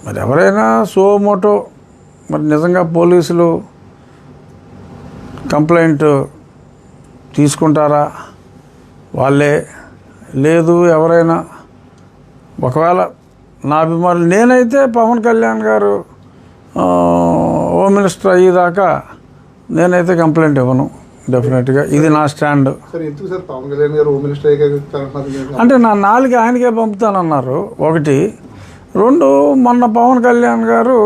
మరి ఎవరైనా సుమోటో మరి నిజంగా పోలీసులు కంప్లైంట్ తీసుకుంటారా వాళ్ళే, లేదు ఎవరైనా ఒకవేళ నా అభిమానులు, నేనైతే పవన్ కళ్యాణ్ గారు హోమ్ మినిస్టర్ అయ్యేదాకా నేనైతే కంప్లైంట్ ఇవ్వను డెఫినెట్గా. ఇది నా స్టాండ్. అంటే నా నాలుగు ఆయనకే పంపుతానన్నారు ఒకటి. రెండు, మొన్న పవన్ కళ్యాణ్ గారు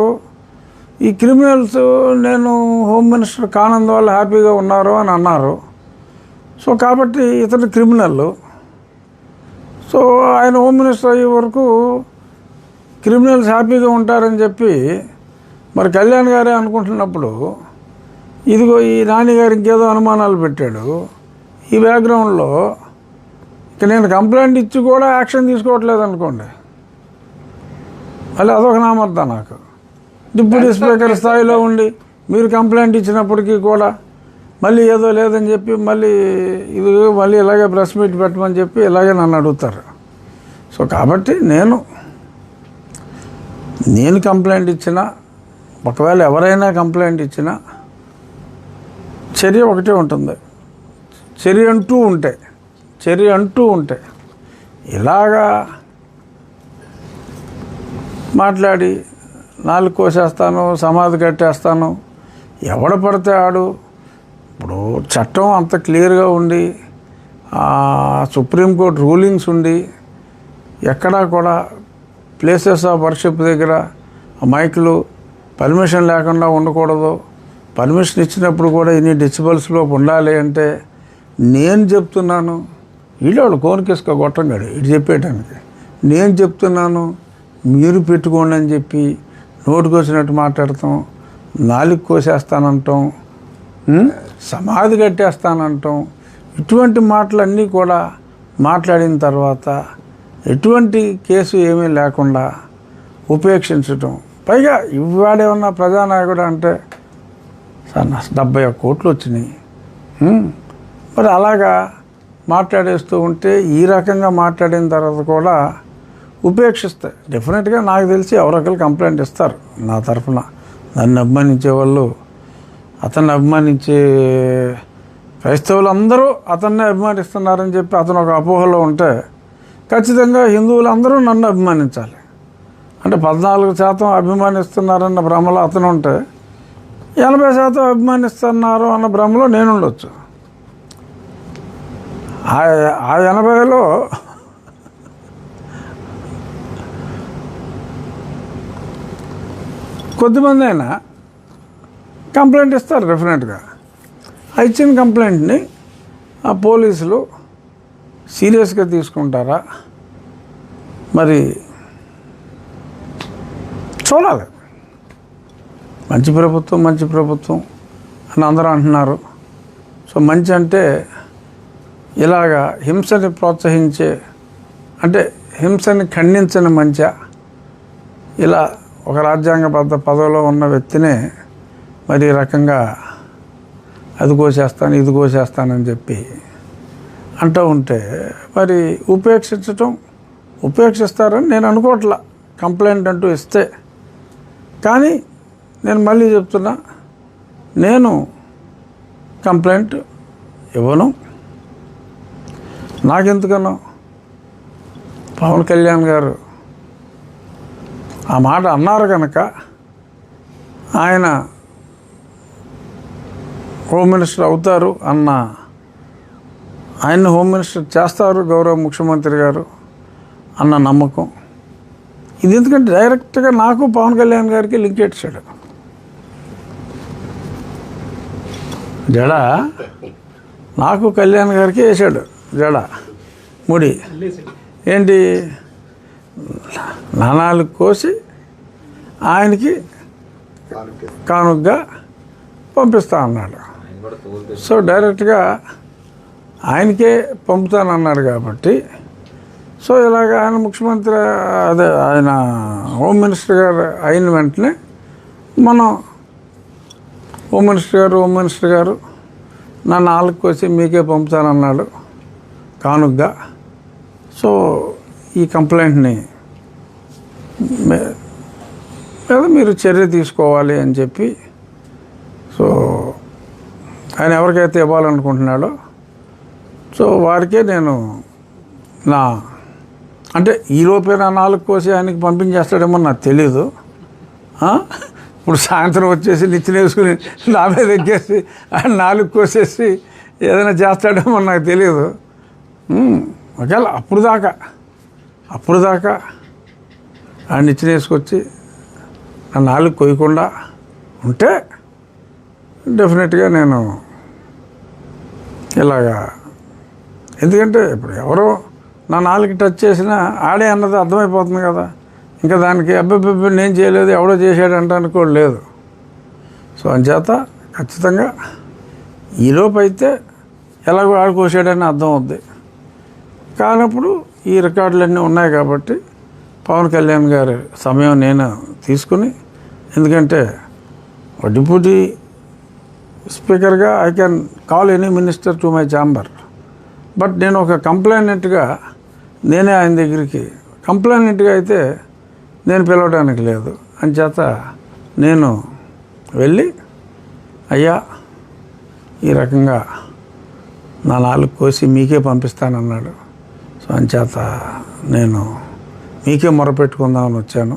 ఈ క్రిమినల్స్ నేను హోమ్ మినిస్టర్ కానందువల్ల హ్యాపీగా ఉన్నారు అని అన్నారు. సో కాబట్టి ఇతను క్రిమినల్. సో ఆయన హోమ్ మినిస్టర్ అయ్యే వరకు క్రిమినల్స్ హ్యాపీగా ఉంటారని చెప్పి మరి కళ్యాణ్ గారే అనుకుంటున్నప్పుడు, ఇదిగో ఈ నాని గారు ఇంకేదో అనుమానాలు పెట్టాడు. ఈ బ్యాక్గ్రౌండ్లో ఇక నేను కంప్లైంట్ ఇచ్చి కూడా యాక్షన్ తీసుకోవట్లేదు అనుకోండి, మళ్ళీ అదొక నామర్థం నాకు. డిప్యూటీ స్పీకర్ స్థాయిలో ఉండి మీరు కంప్లైంట్ ఇచ్చినప్పటికీ కూడా మళ్ళీ ఏదో లేదని చెప్పి మళ్ళీ ఇలాగే ప్రెస్ మీట్ పెట్టమని చెప్పి ఇలాగే నన్ను అడుగుతారు. సో కాబట్టి నేను కంప్లైంట్ ఇచ్చినా, ఒకవేళ ఎవరైనా కంప్లైంట్ ఇచ్చినా చర్య ఒకటే ఉంటుంది. చర్య అంటూ ఉంటే ఇలాగా మాట్లాడి నాలుగు కోసేస్తాను, సమాధి కట్టేస్తాను, ఎవడ పడితే ఆడు. ఇప్పుడు చట్టం అంత క్లియర్గా ఉండి సుప్రీంకోర్టు రూలింగ్స్ ఉండి ఎక్కడా కూడా ప్లేసెస్ ఆఫ్ వర్షిప్ దగ్గర మైకులు పర్మిషన్ లేకుండా ఉండకూడదు, పర్మిషన్ ఇచ్చినప్పుడు కూడా ఇన్ని డెసిబల్స్లో ఉండాలి అంటే నేను చెప్తున్నాను. వీళ్ళు కోనికేసుకో గొట్టంగాడు ఇటు చెప్పేయటానికి. నేను చెప్తున్నాను మీరు పెట్టుకోండి అని చెప్పి నోటికి వచ్చినట్టు మాట్లాడతాం, నాలుగు కోసేస్తానంటాం, సమాధి కట్టేస్తానంటాం. ఇటువంటి మాటలన్నీ కూడా మాట్లాడిన తర్వాత ఎటువంటి కేసు ఏమీ లేకుండా ఉపేక్షించటం. పైగా ఇవాడేమన్నా ప్రజానాయకుడు అంటే సార్ నా 71 కోట్లు వచ్చినాయి, మరి అలాగా మాట్లాడేస్తూ ఉంటే ఈ రకంగా మాట్లాడిన తర్వాత కూడా ఉపేక్షిస్తాయి. డెఫినెట్గా నాకు తెలిసి ఎవరొకరు కంప్లైంట్ ఇస్తారు నా తరఫున. నన్ను అభిమానించే వాళ్ళు, అతన్ని అభిమానించే క్రైస్తవులందరూ అతన్నే అభిమానిస్తున్నారని చెప్పి అతను ఒక అపోహలో ఉంటే ఖచ్చితంగా హిందువులందరూ నన్ను అభిమానించాలి. అంటే 14% అభిమానిస్తున్నారన్న భ్రమలో అతను ఉంటే 80% అభిమానిస్తున్నారు అన్న భ్రమలో నేను ఉండొచ్చు. ఆ 80లో కొద్దిమంది అయినా కంప్లైంట్ ఇస్తారు డెఫినెట్గా. ఆ ఇచ్చిన కంప్లైంట్ని ఆ పోలీసులు సీరియస్గా తీసుకుంటారా మరి చూడాలి. మంచి ప్రభుత్వం అని అందరూ అంటున్నారు. సో మంచి అంటే ఇలాగా హింసని ప్రోత్సహించే, అంటే హింసని ఖండించని మంచా, ఇలా ఒక రాజ్యాంగబద్ధ పదవిలో ఉన్న వ్యక్తినే మరి ఈ రకంగా అది కోసేస్తాను ఇది కోసేస్తానని చెప్పి అంటూ ఉంటే మరి ఉపేక్షిస్తారని నేను అనుకోవట్లా కంప్లైంట్ అంటూ ఇస్తే. కానీ నేను మళ్ళీ చెప్తున్నా, నేను కంప్లైంట్ ఇవ్వను. నాకెందుకనో పవన్ కళ్యాణ్ గారు ఆ మాట అన్నారు కనుక ఆయన హోమ్ మినిస్టర్ అవుతారు అన్న, ఆయన్ని హోమ్ మినిస్టర్ చేస్తారు గౌరవ ముఖ్యమంత్రి గారు అన్న నమ్మకం ఇది. ఎందుకంటే డైరెక్ట్గా నాకు పవన్ కళ్యాణ్ గారికి లింక్ ఇచ్చాడు. జడ నాకు కళ్యాణ్ గారికి వేసాడు జడ ముడి. ఏంటి నాణాలు కోసి ఆయనకి కానుకగా పంపిస్తా అన్నాడు. సో డైరెక్ట్గా ఆయనకే పంపుతానన్నాడు కాబట్టి, సో ఇలాగ ఆయన ముఖ్యమంత్రి ఆయన హోమ్ మినిస్టర్ గారు అయిన వెంటనే మనం హోమ్ మినిస్టర్ గారు నా 4 కోసి మీకే పంపుతానన్నాడు కానుకగా. సో ఈ కంప్లైంట్ని లేదా మీరు చర్య తీసుకోవాలి అని చెప్పి, సో ఆయన ఎవరికైతే ఇవ్వాలనుకుంటున్నాడో సో వారికే నేను అంటే ఈలోపే నా 4 కోసి ఆయనకి పంపించేస్తాడేమో నాకు తెలీదు. ఇప్పుడు సాయంత్రం వచ్చేసి నిచ్చెన వేసుకుని నా మీద ఎక్కేసి ఆయన 4 కోసేసి ఏదైనా చేస్తాడేమో నాకు తెలియదు. ఒకవేళ అప్పుడు దాకా ఆయన నిచ్చెన వేసుకొచ్చి నా 4 కొయ్యకుండా ఉంటే డెఫినెట్గా నేను ఇలాగా, ఎందుకంటే ఇప్పుడు ఎవరో నా 4 టచ్ చేసినా ఆడే అన్నది అర్థమైపోతుంది కదా. ఇంకా దానికి అబ్బాయి నేను చేయలేదు ఎవడో చేశాడు అంటానికి కూడా లేదు. సో అంచేత ఖచ్చితంగా ఈలోపు అయితే ఎలాగో ఆడుకోసాడని అర్థం అవుద్ది. కానప్పుడు ఈ రికార్డులన్నీ ఉన్నాయి కాబట్టి పవన్ కళ్యాణ్ గారి సమయం నేను తీసుకుని, ఎందుకంటే డిప్యూటీ స్పీకర్గా I can call any minister to my chamber, but నేను ఒక కంప్లైనెంట్గా నేనే ఆయన దగ్గరికి కంప్లైనెంట్గా అయితే నేను పిలవడానికి లేదు. అంచేత నేను వెళ్ళి అయ్యా ఈ రకంగా నా 4 కోసి మీకే పంపిస్తానన్నాడు. సో అంచేత నేను మీకే మొరపెట్టుకుందామని వచ్చాను,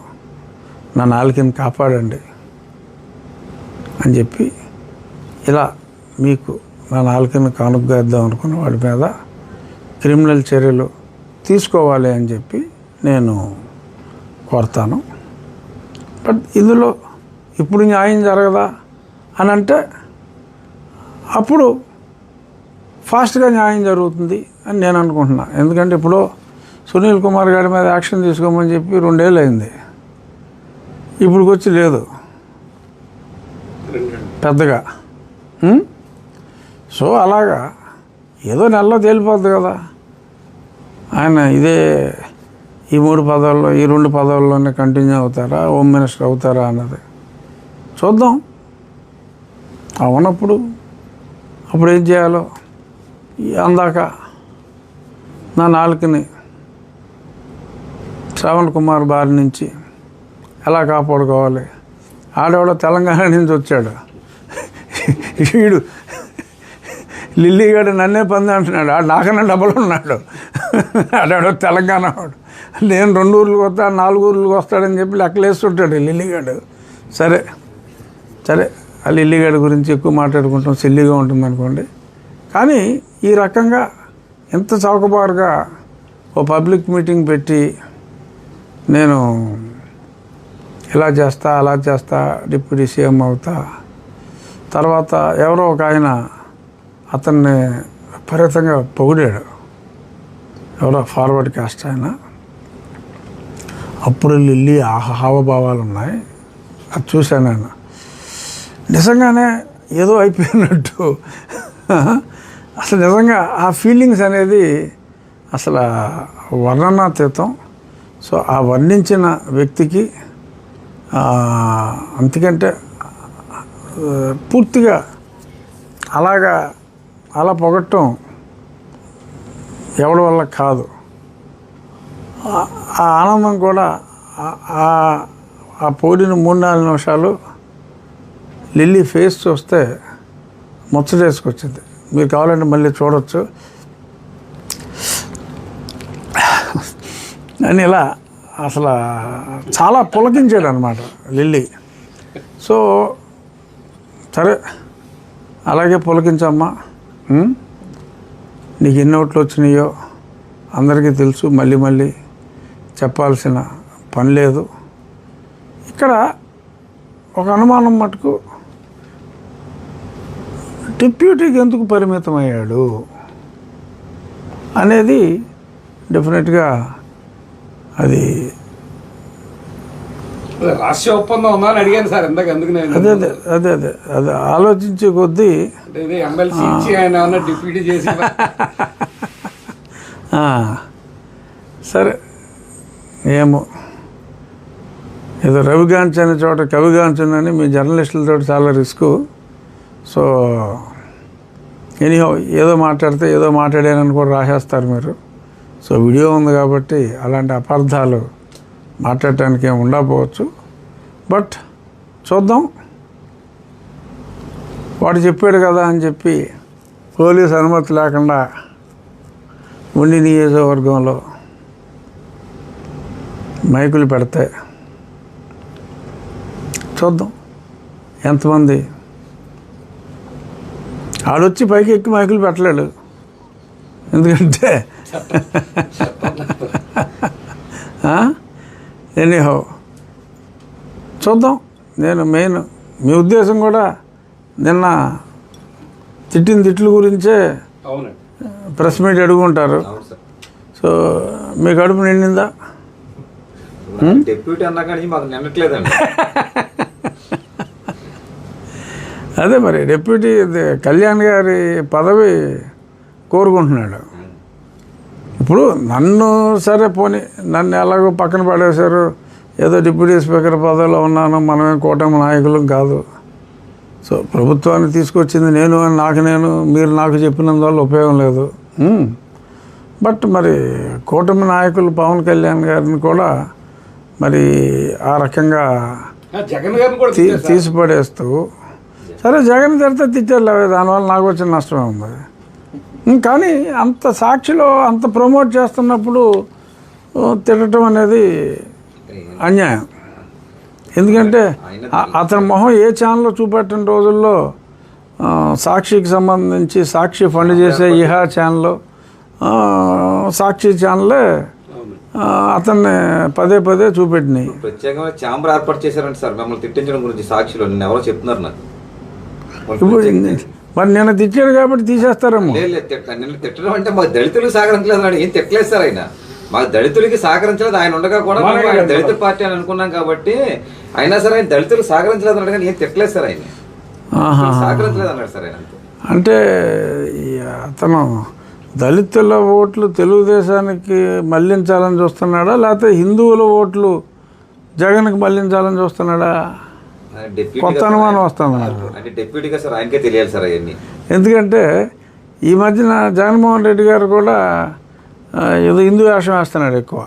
నా 4ని కాపాడండి అని చెప్పి ఇలా మీకు నా 4ని కానుకగా ఇద్దాం అనుకున్న వాడి మీద క్రిమినల్ చర్యలు తీసుకోవాలి అని చెప్పి నేను కోరుతాను. బట్ ఇందులో ఇప్పుడు న్యాయం జరగదా అని అంటే అప్పుడు ఫాస్ట్గా న్యాయం జరుగుతుంది అని నేను అనుకుంటున్నా. ఎందుకంటే ఇప్పుడు సునీల్ కుమార్ గారి మీద యాక్షన్ తీసుకోమని చెప్పి 2 ఏళ్ళు అయింది, ఇప్పుడు వచ్చి లేదు పెద్దగా. సో అలాగా ఏదో నెలలో తేలిపోద్ది కదా. ఆయన ఈ 3 పదవుల్లో ఈ 2 పదవుల్లోనే కంటిన్యూ అవుతారా, హోమ్ మినిస్టర్ అవుతారా అన్నది చూద్దాం. అవునప్పుడు అప్పుడు ఏం చేయాలో అందాక నా 4ని శ్రవణ్ కుమార్ బారి నుంచి ఎలా కాపాడుకోవాలి. ఆడేవాడో తెలంగాణ నుంచి వచ్చాడు, వీడు లిల్లీగాడు నన్నే పంది అంటున్నాడు, ఆడు నాకన్నా డబ్బులు ఉన్నాడు. ఆడాడో తెలంగాణ వాడు, నేను 2 ఊర్లకు వస్తా 4 ఊర్లకు వస్తాడని చెప్పి లెక్కలేస్తుంటాడు లిల్లీగాడు. సరే ఆ లిల్లీగాడి గురించి ఎక్కువ మాట్లాడుకుంటాం, సిల్లీగా ఉంటుంది అనుకోండి. కానీ ఈ రకంగా ఎంత చౌకబారుగా ఓ పబ్లిక్ మీటింగ్ పెట్టి నేను ఇలా చేస్తా అలా చేస్తా డిప్యూటీ సీఎం అవుతా, తర్వాత ఎవరో ఒక ఆయన అతన్ని విపరీతంగా పొగిడాడు, ఎవరో ఫార్వర్డ్ కాస్ట్ ఆయన. అప్పుడు లిల్లీ హావభావాలు ఉన్నాయి, అది చూశాను నేను. నిజంగానే ఏదో అయిపోయినట్టు అసలు నిజంగా ఆ ఫీలింగ్స్ అనేది అసలు వర్ణనాతీతం. సో ఆ వర్ణించిన వ్యక్తికి అంతకంటే పూర్తిగా అలా పొగట్టం ఎవడి వల్ల కాదు. ఆ ఆనందం కూడా ఆ పోడిన 3-4 నిమిషాలు లిల్లీ ఫేస్ చూస్తే ముచ్చటేసుకొచ్చింది. మీరు కావాలంటే మళ్ళీ చూడవచ్చు. అని ఇలా అసలు చాలా పులకించాడు అనమాట లిల్లీ. సో సరే అలాగే పులకించమ్మా, నీకు ఎన్ని ఓట్లు వచ్చినాయో అందరికీ తెలుసు, మళ్ళీ చెప్పాల్సిన పని లేదు. ఇక్కడ ఒక అనుమానం మటుకు డిప్యూటీకి ఎందుకు పరిమితం అయ్యాడు అనేది డెఫినెట్గా అది రాష్ట్ర ఒప్పందం ఉందా అని అడిగాను సార్ ఇందాక. అందుకు అదే ఆలోచించే కొద్దీ ఎమ్మెల్సీ ఇచ్చి ఆయన డిప్యూటీ చేసి సరే ఏమో ఏదో రవిగాంచ్ అనే చోట కవిగాంచుందని మీ జర్నలిస్టులతో చాలా రిస్క్. సో ఎనీహో ఏదో మాట్లాడితే ఏదో మాట్లాడానని కూడా రాసేస్తారు మీరు. సో వీడియో ఉంది కాబట్టి అలాంటి అపార్థాలు మాట్లాడటానికి ఏమి ఉండకపోవచ్చు. బట్ చూద్దాం. వాడు చెప్పాడు కదా అని చెప్పి పోలీస్ అనుమతి లేకుండా ఉండి నియోజకవర్గంలో మైకులు పెడితే చూద్దాం ఎంతమంది. ఆడొచ్చి పైకి ఎక్కి మైకులు పెట్టలేడు, ఎందుకంటే ఎనీహో చూద్దాం. నేను మెయిన్ మీ ఉద్దేశం కూడా నిన్న తిట్టిన తిట్లు గురించే అవునండి. ప్రెస్ మీట్ అడుగుంటారు. సో మీ కడుపు నిండిందా? డిప్యూటీ అన్నా కానీ మాకు నిన్నట్లేదండి. అదే మరి డిప్యూటీ కళ్యాణ్ గారి పదవి కోరుకుంటున్నాడు. ఇప్పుడు నన్ను సరే పోనీ నన్ను ఎలాగో పక్కన పడేశారు, ఏదో డిప్యూటీ స్పీకర్ పదవిలో ఉన్నాను, మనమేం కూటమి నాయకులం కాదు. సో ప్రభుత్వాన్ని తీసుకొచ్చింది నేను అని నేను, మీరు నాకు చెప్పినందువల్ల ఉపయోగం లేదు. బట్ మరి కూటమి నాయకులు పవన్ కళ్యాణ్ గారిని కూడా మరి ఆ రకంగా జగన్ గారిని కూడా తీసిపడేస్తూ, సరే జగన్ తిడితే తిట్టారు, దానివల్ల నాకు వచ్చిన నష్టమే ఉంది. కానీ అంత సాక్షిలో అంత ప్రమోట్ చేస్తున్నప్పుడు తిట్టడం అనేది అన్యాయం. ఎందుకంటే అతని మొహం ఏ ఛానల్లో చూపెట్టిన రోజుల్లో సాక్షికి సంబంధించి సాక్షి ఫండ్ చేసే ఇహా ఛానల్లో సాక్షి ఛానలే అతన్ని పదే పదే చూపెట్టినాయి. ప్రత్యేకమైన ఛాంబర్ ఏర్పాటు చేశారంట సార్ మిమ్మల్ని తిట్టించడం గురించి సాక్షిలో. నిన్న ఎవరో చెప్తున్నారు నాకు. మరి నిన్న తిట్టాడు కాబట్టి తీసేస్తారేమో. నిన్న తిట్టడం అంటే మాకు దళితులకు సహకరించలేదు, ఏం తిట్టలేదు సార్ ఆయన. మాకు దళితులకి సహకరించలేదు, ఆయన ఉండగా కూడా ఆయన దళిత పార్టీ అని అనుకున్నాం కాబట్టి. అయినా సరే ఆయన దళితులకు సహకరించలేదు అన్నాడు, కానీ ఏం తిట్టలేదు సార్ ఆయన. సహకరించలేదు అన్నాడు సార్ ఆయన. అంటే అతను దళితుల ఓట్లు తెలుగుదేశానికి మళ్లించాలని చూస్తున్నాడా, లేకపోతే హిందువుల ఓట్లు జగన్కి మళ్లించాలని చూస్తున్నాడా? కొత్త అనుమానం వస్తుంది. అంటే డిప్యూటీగా సార్ ఆయనకే తెలియాలి సార్ అవన్నీ. ఎందుకంటే ఈ మధ్యన జగన్మోహన్ రెడ్డి గారు కూడా ఏదో హిందూ వేషం వేస్తున్నాడు ఎక్కువ.